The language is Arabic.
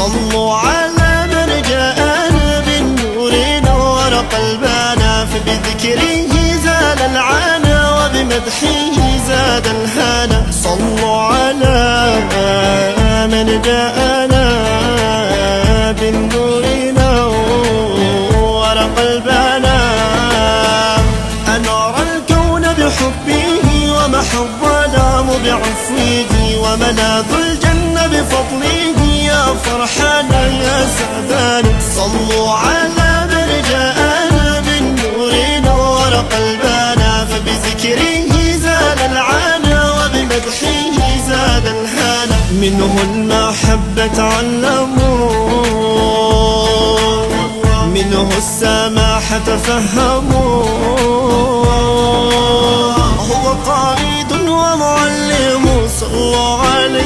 صلوا على من جاءنا بالنور نور قلبنا، فبذكره زال العنا وبمدحه زاد الهنا. صلوا على من جاءنا بالنور نور قلبنا، أنار الكون بحبه ومحى الظلام بعفوه، وملاذ الجنة بفضله يا فرحانا يا سعدانا. صلوا على من جاءنا بالنور نور قلبنا، فبذكره زال العنا وبمدحه زاد الهنا. منه المحبة علموا، منه السماحة فهموا، هو قائد ومعلم. صلوا عليه